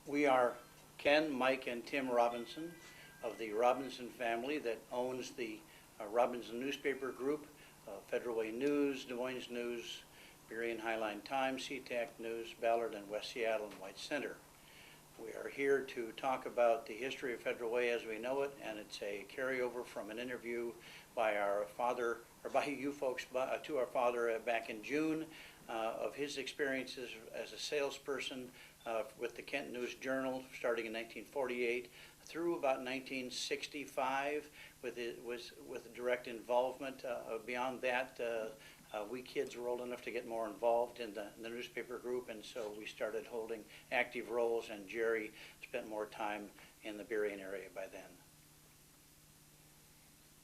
We are Ken, Mike, and Tim Robinson of the Robinson family that owns the Robinson Newspaper Group, Federal Way News, Des Moines News, Burien Highline Times, SeaTac News, Ballard, and West Seattle and White Center. We are here to talk about the history of Federal Way as we know it, and it's a carryover from an interview by our father, or by you folks, to our father back in June of his experiences as a salesperson with the Kent News Journal starting in 1948 through about 1965 with direct involvement. Beyond that, we kids were old enough to get more involved in the newspaper group, and so we started holding active roles, and Jerry spent more time in the Burien area by then.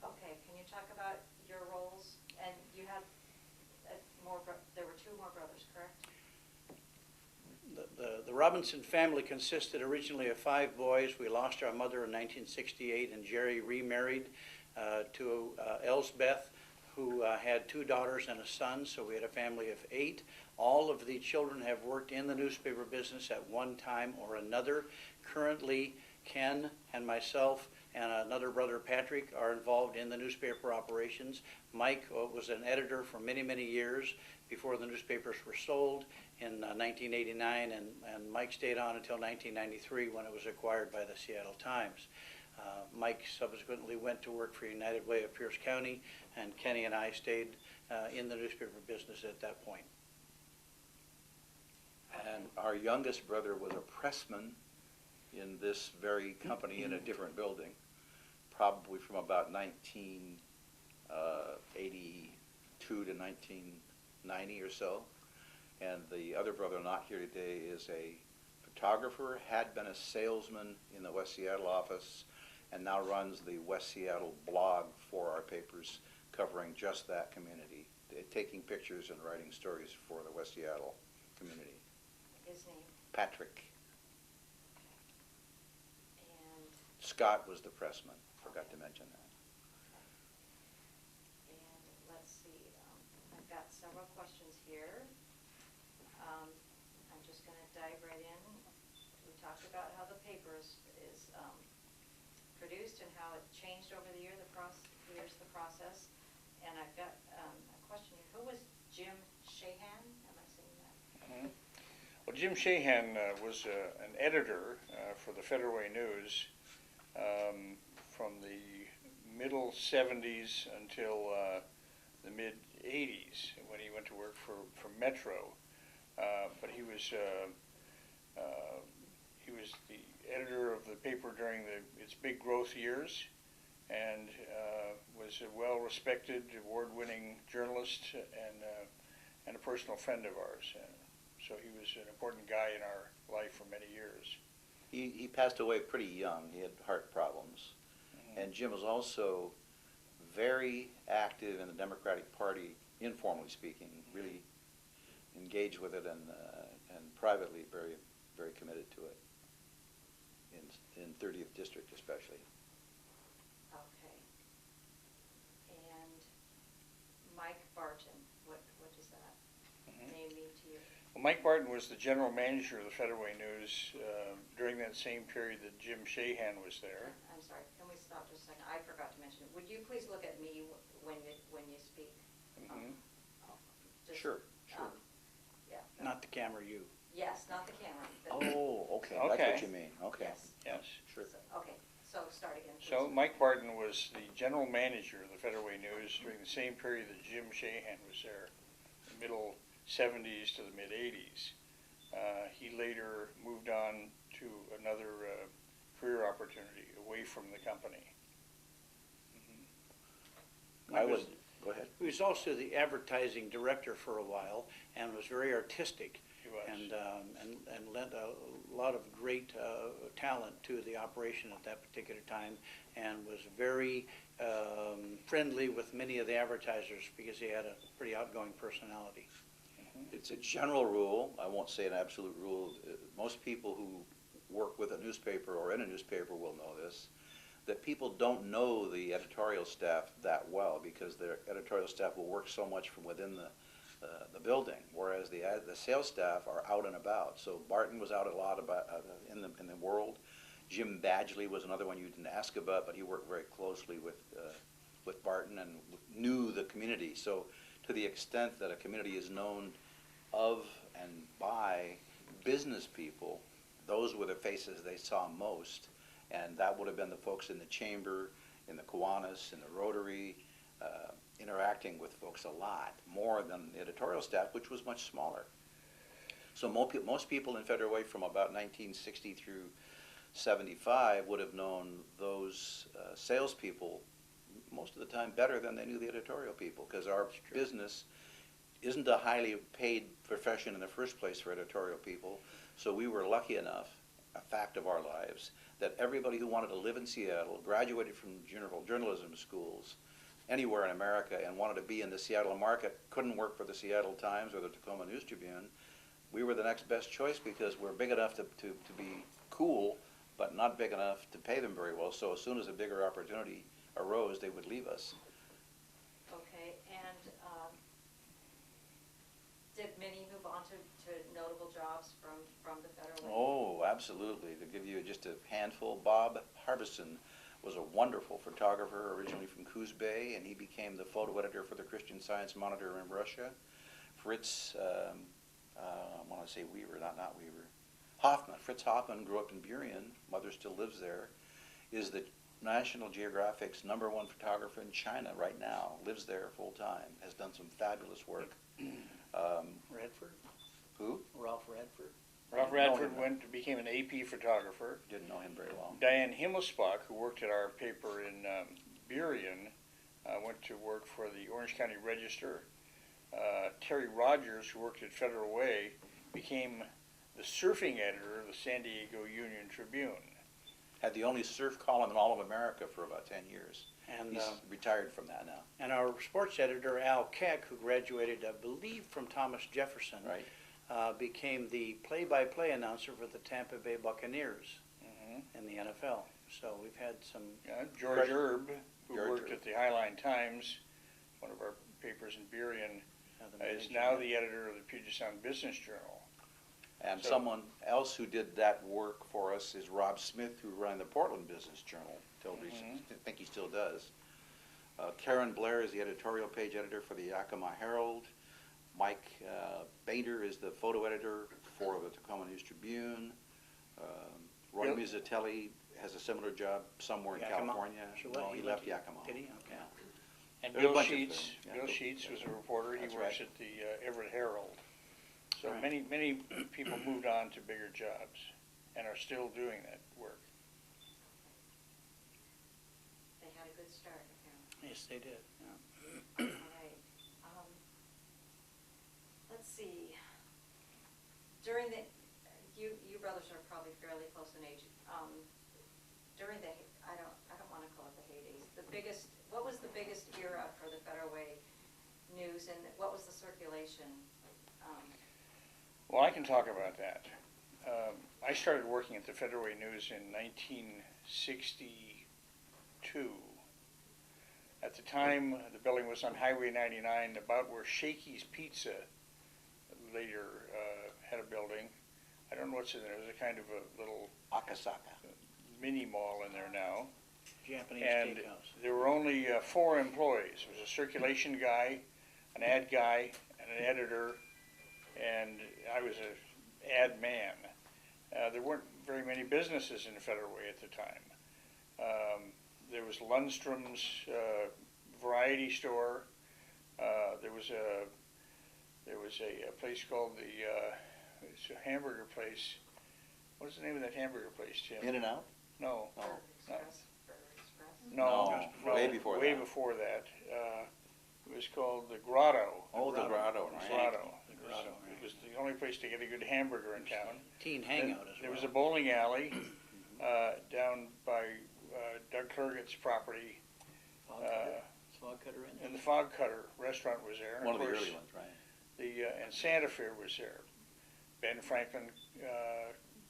Okay, can you talk about your roles? And you had there were two more brothers, correct? The Robinson family consisted originally of 5 boys. We lost our mother in 1968, and Jerry remarried to Elsbeth, who had 2 daughters and a son, so we had a family of 8. All of the children have worked in the newspaper business at one time or another. Currently, Ken and myself and another brother, Patrick, are involved in the newspaper operations. Mike was an editor for many, many years before the newspapers were sold in 1989, and Mike stayed on until 1993 when it was acquired by the Seattle Times. Mike subsequently went to work for United Way of Pierce County, and Kenny and I stayed in the newspaper business at that point. And our youngest brother was a pressman in this very company in a different building, probably from about 1982 to 1990 or so. And the other brother not here today is a photographer, had been a salesman in the West Seattle office, and now runs the West Seattle blog for our papers covering just that community, taking pictures and writing stories for the West Seattle community. His name? Patrick. And Scott was the pressman, forgot to mention that. And let's see, I've got several questions here. I'm just going to dive right in. We talked about how the paper is produced and how it changed over the years, the process. And I've got a question here. Who was Jim Shahan? Am I saying that? Mm-hmm. Well, Jim Shahan was an editor for the Federal Way News from the middle 70s until the mid 80s when he went to work for Metro. But he was the editor of the paper during its big growth years, and was a well-respected, award-winning journalist and a personal friend of ours. So he was an important guy in our life for many years. He passed away pretty young. He had heart problems. Mm-hmm. And Jim was also very active in the Democratic Party, informally speaking, really engaged with it, and privately very, very committed to it, in 30th District especially. Okay. And Mike Barton, what does that name mean to you? Well, Mike Barton was the general manager of the Federal Way News during that same period that Jim Shahan was there. I'm sorry, can we stop just a second? I forgot to mention it. Would you please look at me when you speak? Mm-hmm. Sure. Yeah. Not the camera, you. Yes, not the camera. Oh, okay. Okay. That's what you mean. Okay. Yes. Sure. Okay, so start again, please. So Mike Barton was the general manager of the Federal Way News during the same period that Jim Shahan was there, the middle 70s to the mid 80s. He later moved on to another career opportunity away from the company. Mm-hmm. Go ahead. He was also the advertising director for a while and was very artistic. He was. And lent a lot of great talent to the operation at that particular time, and was very friendly with many of the advertisers because he had a pretty outgoing personality. It's a general rule. I won't say an absolute rule. Most people who work with a newspaper or in a newspaper will know this, that people don't know the editorial staff that well because their editorial staff will work so much from within the the building, whereas the sales staff are out and about. So Barton was out a lot about in the world. Jim Badgley was another one you didn't ask about, but he worked very closely with Barton and knew the community. So to the extent that a community is known of and by business people, those were the faces they saw most, and that would have been the folks in the chamber, in the Kiwanis, in the Rotary, interacting with folks a lot, more than the editorial staff, which was much smaller. So most people in Federal Way from about 1960 through 75 would have known those salespeople most of the time better than they knew the editorial people, because our business isn't a highly paid profession in the first place for editorial people. So we were lucky enough, a fact of our lives, that everybody who wanted to live in Seattle, graduated from journalism schools anywhere in America and wanted to be in the Seattle market, couldn't work for the Seattle Times or the Tacoma News Tribune. We were the next best choice because we're big enough to be cool, but not big enough to pay them very well. So as soon as a bigger opportunity arose, they would leave us. Okay, and did many move on to notable jobs from the Federal Way? Oh, absolutely. To give you just a handful, Bob Harbison was a wonderful photographer, originally from Coos Bay, and he became the photo editor for the Christian Science Monitor in Russia. Fritz, I want to say Weaver, not Weaver, Hoffman. Fritz Hoffman grew up in Burien. Mother still lives there. Is the National Geographic's #1 photographer in China right now. Lives there full time. Has done some fabulous work. Redford? Who? Ralph Redford? Ralph I know Radford him. became an AP photographer. Didn't know him very well. Diane Himmelsbach, who worked at our paper in Burien, went to work for the Orange County Register. Terry Rogers, who worked at Federal Way, became the surfing editor of the San Diego Union Tribune. Had the only surf column in all of America for about 10 years. And, He's retired from that now. and our sports editor, Al Keck, who graduated, I believe, from Thomas Jefferson, Right. became the play-by-play announcer for the Tampa Bay Buccaneers in the NFL. So we've had some. George Correct. Erb, who George worked Erb. at the Highline Times, one of our papers in Burien, the is managing now editor. the editor of the Puget Sound Business Journal. And So- someone else who did that work for us is Rob Smith, who ran the Portland Business Journal till recently. I think he still does. Karen Blair is the editorial page editor for the Yakima Herald. Mike Bader is the photo editor for the Tacoma News Tribune. Roy Bill- Mizzatelli has a similar job somewhere in Yakima? California. So No, what, he he left left- Yakima. did he? Okay. Yeah. And There's a Bill bunch of Sheets, them, yeah. Bill Sheets was a reporter. He That's works right. at the Everett Herald. So Right. many people moved on to bigger jobs and are still doing that work. They had a good start, apparently. Yes, they did. Yeah. All right. Let's see. During the, you brothers are probably fairly close in age. During the, I don't want to call it the heydays. What was the biggest era for the Federal Way News, and what was the circulation? Well, I can talk about that. I started working at the Federal Way News in 1962. At the time, the building was on Highway 99, about where Shakey's Pizza later had a building. I don't know what's in there. It was a kind of a little Akasaka. mini mall in there now. Japanese And steakhouse. there were only 4 employees. There was a circulation guy, an ad guy, and an editor, and I was an ad man. There weren't very many businesses in the Federal Way at the time. There was Lundstrom's variety store. There was a place called it's a hamburger place. What is the name of that hamburger place, Tim? In and out? No. Oh. Burger Express? No, way before way that. before that. It was called the Grotto. Oh, the Grotto, right. Grotto. The Grotto, It was the only place to get a good hamburger in town. Teen Then hangout as well. there was a bowling alley down by Doug Clerget's property, Fog cutter. Fog cutter in there. and the Fog Cutter restaurant was there. And One of the course, early ones, right? and Santa Fe was there. Ben Franklin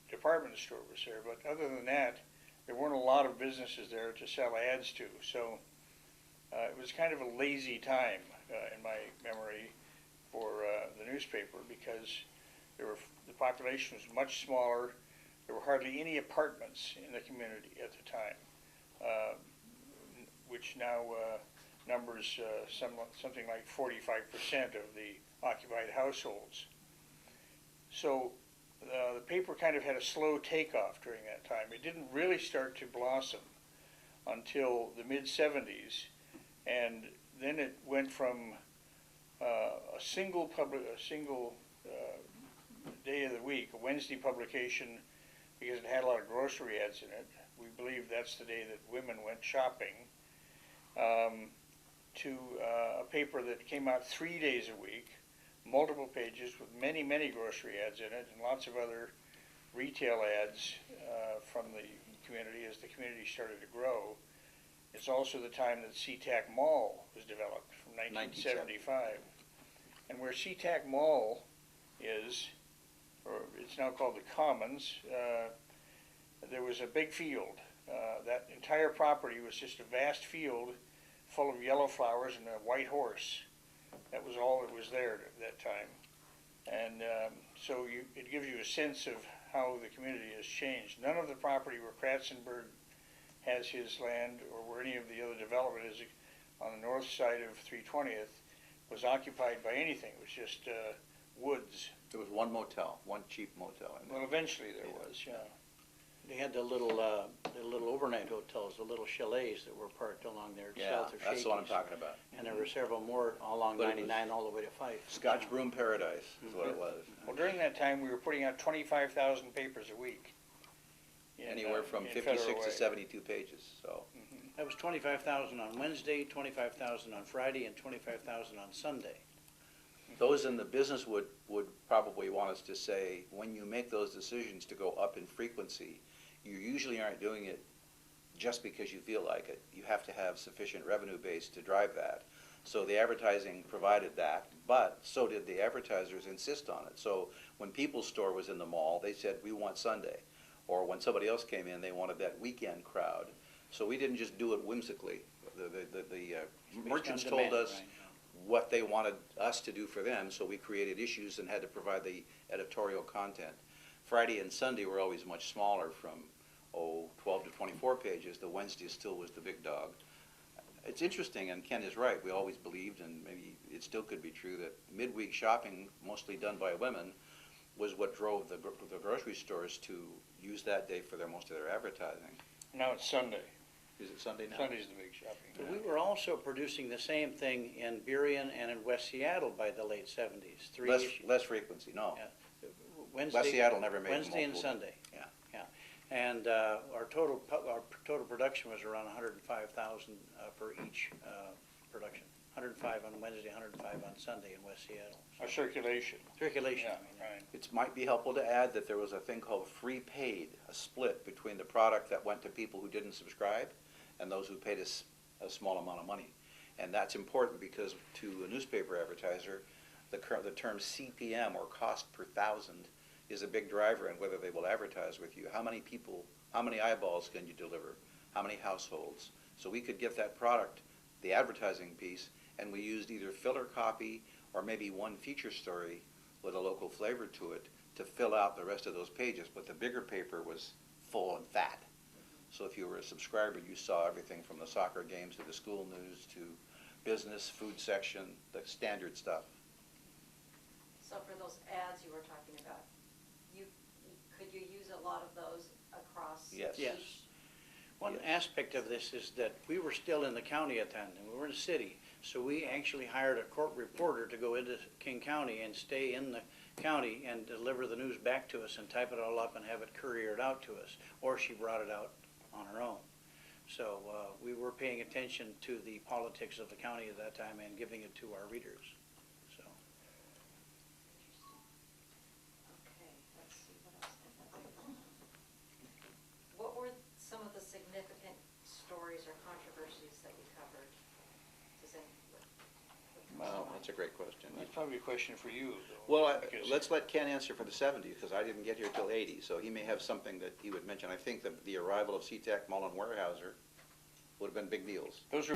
department store was there, but other than that, there weren't a lot of businesses there to sell ads to. So it was kind of a lazy time in my memory for the newspaper because the population was much smaller. There were hardly any apartments in the community at the time, which now numbers something like 45% of the occupied households. So the paper kind of had a slow takeoff during that time. It didn't really start to blossom until the mid-70s, and then it went from a single day of the week, a Wednesday publication, because it had a lot of grocery ads in it. We believe that's the day that women went shopping, to a paper that came out 3 days a week, multiple pages with many, many grocery ads in it, and lots of other retail ads from the community as the community started to grow. It's also the time that SeaTac Mall was developed, from 1975. And where SeaTac Mall is, or it's now called the Commons, there was a big field. That entire property was just a vast field full of yellow flowers and a white horse. That was all that was there at that time. And so it gives you a sense of how the community has changed. None of the property where Kratzenberg has his land or where any of the other development is on the north side of 320th was occupied by anything. It was just woods. There was one motel, one cheap motel in there. Well, eventually there was, yeah. They had the little overnight hotels, the little chalets that were parked along there Yeah, south of that's the one I'm Shakey's. talking about. And there were several more along But it was 99 all the way to Fife. Scotch Broom Paradise is what it was. Well, during that time, we were putting out 25,000 papers a week. Anywhere from in 56 Federal to Way. 72 pages, so. That was 25,000 on Wednesday, 25,000 on Friday, and 25,000 on Sunday. Those in the business would probably want us to say, when you make those decisions to go up in frequency, you usually aren't doing it just because you feel like it. You have to have sufficient revenue base to drive that. So the advertising provided that, but so did the advertisers insist on it. So when People's Store was in the mall, they said, we want Sunday. Or when somebody else came in, they wanted that weekend crowd. So we didn't just do it whimsically. The merchants Based on told demand, us right. what they wanted us to do for them, so we created issues and had to provide the editorial content. Friday and Sunday were always much smaller, from 12 to 24 pages. The Wednesday still was the big dog. It's interesting, and Ken is right, we always believed, and maybe it still could be true, that midweek shopping, mostly done by women, was what drove the grocery stores to use that day for most of their advertising. Now it's Sunday. Is it Sunday now? Sunday's the big shopping But day. we were also producing the same thing in Burien and in West Seattle by the late 70s. Three Less, issues. less frequency, no. Yeah. Wednesday, West Seattle never made Wednesday and multiple. Sunday. Yeah. Yeah. And our total production was around 105,000 for each production. 105 on Wednesday, 105 on Sunday in West Seattle. Our circulation. Circulation. Yeah, I mean. right. It might be helpful to add that there was a thing called free paid, a split between the product that went to people who didn't subscribe and those who paid a small amount of money. And that's important because to a newspaper advertiser, the term CPM, or cost per thousand, is a big driver in whether they will advertise with you. How many people, how many eyeballs can you deliver? How many households? So we could get that product, the advertising piece, and we used either filler copy or maybe one feature story with a local flavor to it to fill out the rest of those pages. But the bigger paper was full and fat. So if you were a subscriber, you saw everything from the soccer games to the school news to business, food section, the standard stuff. So for those ads you were talking about, could you use a lot of those across? Yes. Yes. One Yes. aspect of this is that we were still in the county at that time, we were in the city, so we actually hired a court reporter to go into King County and stay in the county and deliver the news back to us and type it all up and have it couriered out to us, or she brought it out on her own. So we were paying attention to the politics of the county at that time and giving it to our readers. So Okay, let's see, what else did I do? What were some of the significant stories or controversies that we covered? Does any? Well, that's a great question. That's probably a question for you, though. Well, because- let's let Ken answer for the 70s, because I didn't get here till 80, so he may have something that he would mention. I think that the arrival of SeaTac Mullen Weyerhaeuser would have been big deals. Those were